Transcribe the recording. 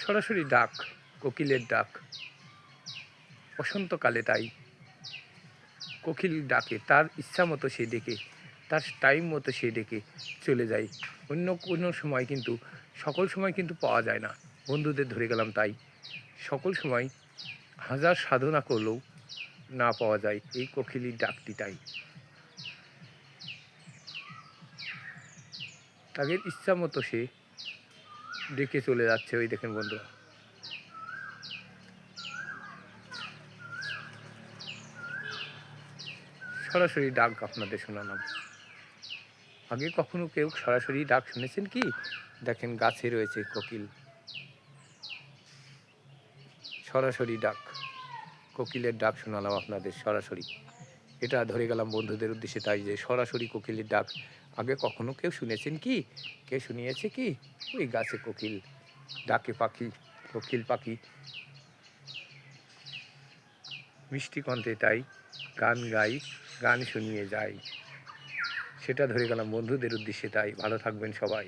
সরাসরি ডাক, কোকিলের ডাক। বসন্তকালে তাই কোকিল ডাকে, তার ইচ্ছা মতো সে ডেকে, তার টাইম মতো সে ডেকে চলে যায়। অন্য কোনো সময় কিন্তু, সকল সময় কিন্তু পাওয়া যায় না। বন্ধুদের ধরে গেলাম তাই, সকল সময় হাজার সাধনা করলেও না পাওয়া যায় এই কোকিলের ডাকটি। তাই তাদের ইচ্ছা মতো সে ডেকে চলে যাচ্ছে। ওই দেখেন বন্ধুরা, সরাসরি ডাক আপনাদের শোনালাম। আগে কখনো কেউ সরাসরি ডাক শুনেছেন কি? দেখেন গাছে রয়েছে কোকিল, সরাসরি ডাক, কোকিলের ডাক শোনালাম আপনাদের সরাসরি। এটা ধরে গেলাম বন্ধুদের উদ্দেশ্যে তাই, যে সরাসরি কোকিলের ডাক আগে কখনো কেউ শুনেছেন কি? কে শুনিয়েছে কি? ওই গাছে কোকিল ডাকে, পাখি, কোকিল পাখি মিষ্টি কণ্ঠে তাই গান গাই, গান শুনিয়ে যাই। সেটা ধরে গেলাম বন্ধুদের উদ্দেশ্যে তাই। ভালো থাকবেন সবাই।